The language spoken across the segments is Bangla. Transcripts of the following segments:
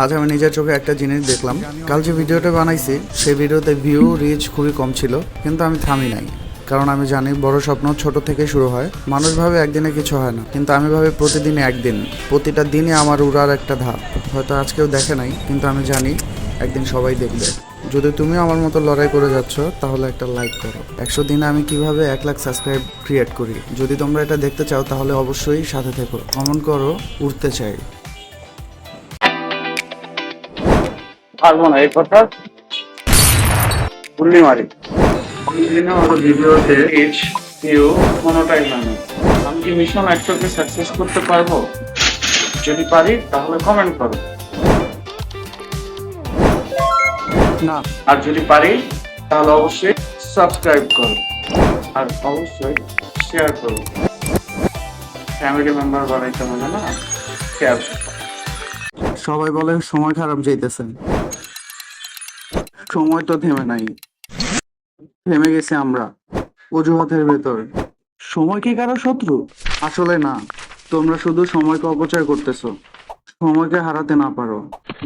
আজ আমি নিজের চোখে একটা জিনিস দেখলাম। কাল যে ভিডিওটা বানাইছি সেই ভিডিওতে ভিউ রিচ খুবই কম ছিল, কিন্তু আমি থামি নাই। কারণ আমি জানি বড় স্বপ্ন ছোট থেকে শুরু হয়। মানুষ ভাবে একদিনে কিছু হয় না, কিন্তু আমি ভাবি প্রতিদিনে একদিন। প্রতিটা দিনই আমার উড়ার একটা ধাপ। হয়তো আজকেও দেখে নাই, কিন্তু আমি জানি একদিন সবাই দেখবে। যদি তুমিও আমার মতো লড়াই করে যাচ্ছ তাহলে একটা লাইক করো। 100 দিনে আমি কিভাবে 1 লাখ সাবস্ক্রাইব ক্রিয়েট করি, যদি তোমরা এটা দেখতে চাও তাহলে অবশ্যই সাথে থেকো। কমেন্ট করো, উঠতে চাই। পারবো না এই কথা গুল্লি মারি ভিডিওতে রিচ ভিউ কোনোটাই হয় না। আমি কি মিশন 100কে সাকসেস করতে পারবো? যদি পারি তাহলে কমেন্ট করো, না, আর যদি পারি তাহলে অবশ্যই সাবস্ক্রাইব করো, আর অবশ্যই শেয়ার করো। ফ্যামিলি মেম্বার বানাইতে হবে না, শেয়ার। সবাই বলে সময় খারাপ যাইতেছে। সময় তো থেমে নাই, থেমে গেছে আমরা অজুহাতের ভেতর। সময় কি কারো শত্রু? আসলে না, তোমরা শুধু সময়কে অপচয় করতেছো। সময়কে হারাতে না পারো,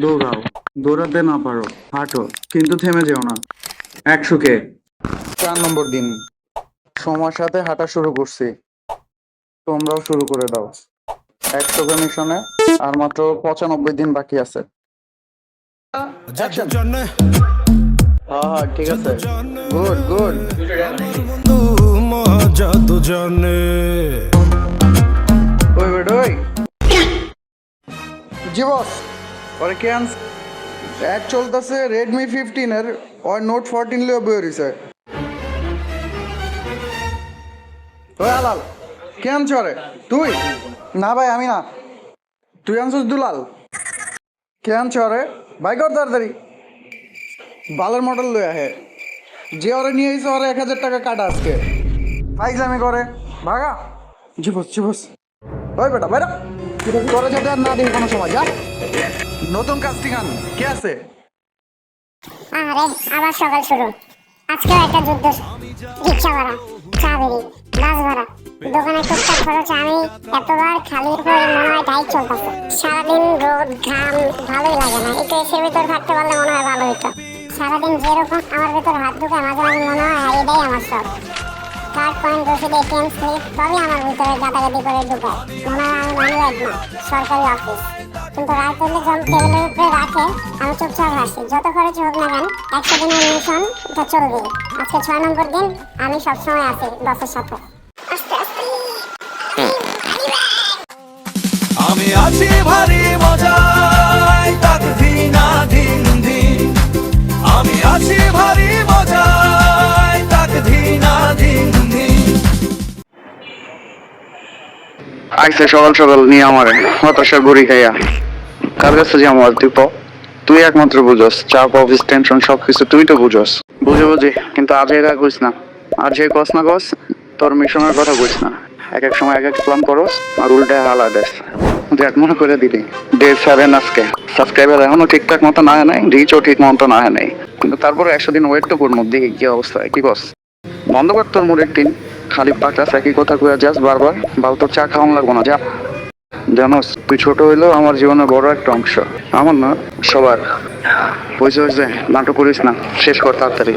দৌড়াও। দৌড়াতে না পারো, হাঁটো। কিন্তু থেমে যেও না। 100কে 4 নম্বর দিন, সময়ের সাথে হাঁটা শুরু করছি। তোমরাও শুরু করে দাও। 100কে মিশনে আর মাত্র 95 দিন বাকি আছে। Action! হ্যাঁ ঠিক আছে, গুড গুড। ওই বেড ওই জি বস, ওরে কেন এক চলতেছে রেডমি 15 এর, ওই নোট 14 লিও বের হইছে। ওই আলাল কেন চরে তুই? না ভাই আমি না, তুই আনছিস দুলাল। কেন চরে ভাই কর তাড়াতাড়ি, বালের মডেল লই আহে। যে ওরে নিয়ে এসে ওরে 1000 টাকা কাটা আজকে। ফাইজলামি করে ভাগা। জি বস জি বস। ওই বেটা বাইরা, তোরা যাতে আর না দেখি কোনো সময়, যা। নতুন কাস্টিং আন কে আছে? আরে আবার সকাল শুরু। আজকেও একটা যুদ্ধ। রিক্সা ভাড়া, চা বেরি, বাস ভাড়া, দোকানে টুকটাক খরচ। আমি এতবার খালি হয়ে মনে হয় ডাইট চলতেছে। সারাদিন রোদ ঘাম ভালোই লাগে না, একটু এসির ভিতর থাকতে পারলে মনে হয় ভালো হইতো। সারাদিন যেরকম আমার ভিতর হাত ঢুকে মাঝে মাঝে মনে হয় এটাই আমার সব। কার্ড পয়েন্ট রসিদ এটিএম স্লিপ সবই আমার ভিতরে গাদাগাদি করে ঢুকায়। মনে হয় আমি মানিব্যাগ না, সরকারি অফিস। কিন্তু রাত হলে যখন টেবিলের উপরে রাখে আমি চুপচাপ হাসি। যত খরচ হোক না কেন 100 দিনের মিশন এটা চলবে। আজকে 6 নম্বর দিন, আমি সবসময় আছি বসের সাথে। আস্তে আস্তে আমি আছি ভারী মজায়, তাক দিনা দিন দিন। আমি আছি ভারী মজায়, তাক দিনা দিন দিন। আইসে সকাল সকাল নিয়ে আমারে হতাশা ঘুরি খাইয়া। কার কাছে যে আমার তুই একমাত্র বুঝস, চাপ অফিস টেনশন সবকিছু তুই তো বুঝস। বুঝে বুঝি, কিন্তু আজ এরা কইস না। আর যে কস না কস, তোর মিশনের কথা কইস না। এক এক সময় এক এক প্ল্যান করস আর উল্টায় হালা দেস। দেখ মনে করে দিলি ডে 7 আজকে। সাবস্ক্রাইবার এখনো ঠিকঠাক মতো না হয় নাই, রিচও ঠিক মতো না হয় নাই, কিন্তু তারপরে 100 দিন ওয়েট তো করবো, দেখি কি অবস্থা। কি বস বন্ধ কর তোর মুড়ের টিন। খালি পাকা একই কথা কইয়া যাস বারবার। বাল তোর চা খাওয়ান লাগবো না, যা। জানোস তুই ছোট হইলেও আমার জীবনের বড় একটা অংশ। আমার না, সবার। বুঝে হয়েছে, নাটক করিস না, শেষ কর তাড়াতাড়ি।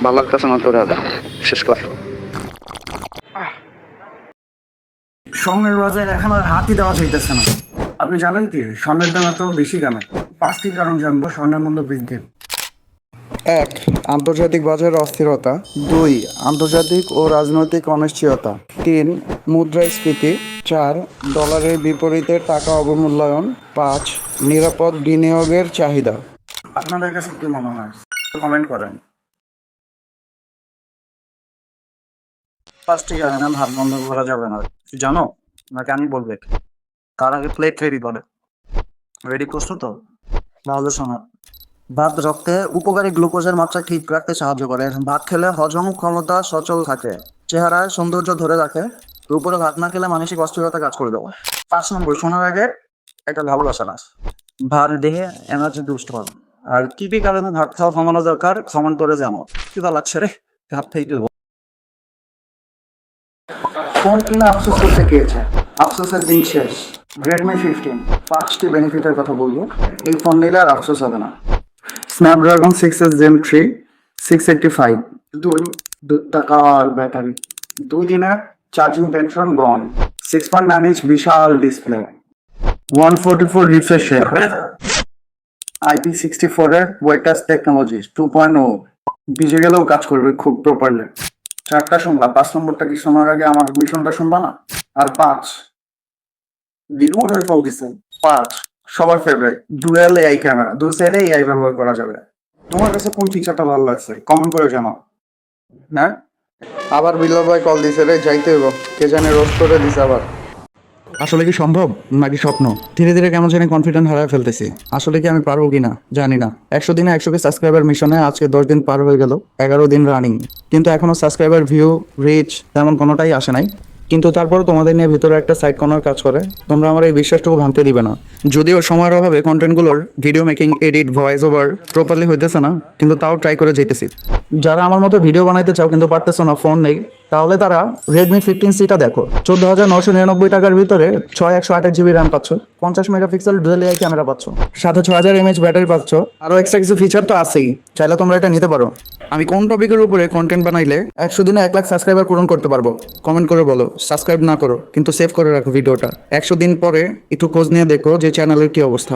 ভালো লাগতেছে না তোর, শেষ কর। স্বর্ণের বাজারে এখন আর হাতই দেওয়া যাইতেছে না। আপনি জানেন কি স্বর্ণের দাম এত বেশি কেন? 5টি কারণ জানবো স্বর্ণের মূল্য বৃদ্ধির। 1. আন্তর্জাতিক বাজারের অস্থিরতা। 2. আন্তর্জাতিক ও রাজনৈতিক অনিশ্চয়তা। 3. মুদ্রাস্ফীতি। 4. ডলারের বিপরীতে টাকা অবমূল্যায়ন। 5. নিরাপদ বিনিয়োগের চাহিদা। আপনাদের কাছে কি মনে হয়? কমেন্ট করেন। 5টি কারণে ভাত বন্ধ করা যাবে না, জানো নাকি আমি বলবে? তার আগে প্লেট রেডি করে। রেডি প্রস্তুত তো? তাহলে শোনো। ভাত রক্তে উপকারী গ্লুকোজের মাত্রা ঠিক রাখতে সাহায্য করে। ভাত খেলে হজম ক্ষমতা সচল থাকে, চেহারায় সৌন্দর্য ধরে রাখে। দুপুরে ভাত না খেলে মানসিক অস্থিরতা কাজ করে দেবো। 5 নম্বর, শোনার আগে একটা ভালোবাসা না। ভাত দেহে এনার্জি বুস্ট করে। আর কি কি কারণে ভাত খাওয়া কমানো দরকার কমেন্ট করে জানো। কি ভালো লাগছে রে, ভাত খেয়ে দেবো। ফোন কিনা আফসোস করতে গিয়েছে, আফসোসের দিন শেষ। রেডমি 15 5টি বেনিফিটের কথা বলবো। এই ফোন নিলে আর আফসোস হবে না। স্ন্যাপড্রাগন 6s Gen 3 685 টাকার ব্যাটারি, 2 দিনের চার্জিং টেনশন গন, 6.9 ইঞ্চ বিশাল ডিসপ্লে, 144 রিফ্রেশ রেট, IP64 এর ওয়েটাস টেকনোলজি 2.0, ভিজে গেলেও কাজ করবে খুব প্রপারলি। 4টা শুনবা, 5 নম্বরটা কি শোনার আগে আমার মিশনটা শুনবা না? আর 5 5 সবার ফেভারিট ডুয়াল এআই ক্যামেরা, 2 সাইডে এআই ব্যবহার করা যাবে। তোমার কাছে কোন ফিচারটা ভালো লাগছে কমেন্ট করে জানাও। না আবার বিল্লাল ভাই কল দিছে রে, যাইতে হইব, কে জানে রোস্ট করে দিছে আবার। আসলে কি সম্ভব নাকি স্বপ্ন? ধীরে ধীরে কেমন জানি কনফিডেন্ট হারায় ফেলতেছি। আসলে কি আমি পারবো কিনা জানি না। 100 দিনে 100 কে সাবস্ক্রাইবার মিশনে আজকে 10 দিন পার হয়ে গেল, 11 দিন রানিং, কিন্তু এখনো সাবস্ক্রাইবার, ভিউ, রিচ তেমন কোনোটাই আসে নাই। কিন্তু তারপরে তোমাদের নিয়ে ভিতরে একটা সাইড কর্নার কাজ করে, তোমরা আমার এই বিশ্বাসটুকু ভাঙতে দিবে না। যদিও সময়ের অভাবে কন্টেন্টগুলোর video making, edit, voice over properly হইতেছে না, কিন্তু তাও ট্রাই করে যেতেছি। যারা আমার মতো ভিডিও বানাইতে চাও কিন্তু পারতেছো না, ফোন নেই, তাহলে তারা রেডমি 15Cটা দেখো। 14,999 টাকার ভিতরে 6128 জিবি র্যাম পাচ্ছ, 50 মেগাপিক্সেল ডুয়াল এআই ক্যামেরা পাচ্ছ, সাথে 6000 mAh ব্যাটারি পাচ্ছ, আরো এক্সট্রা কিছু ফিচার তো আছেই। চাইলে তোমরা এটা নিতে পারো। আমি কোন টপিকের উপরে কন্টেন্ট বানাইলে 100 দিনে 1 লাখ সাবস্ক্রাইবার পূরণ করতে পারবো কমেন্ট করে বলো। সাবস্ক্রাইব না করো কিন্তু সেভ করে রাখো ভিডিওটা, 100 দিন পরে একটু খোঁজ নিয়ে দেখো যে চ্যানেলের কি অবস্থা।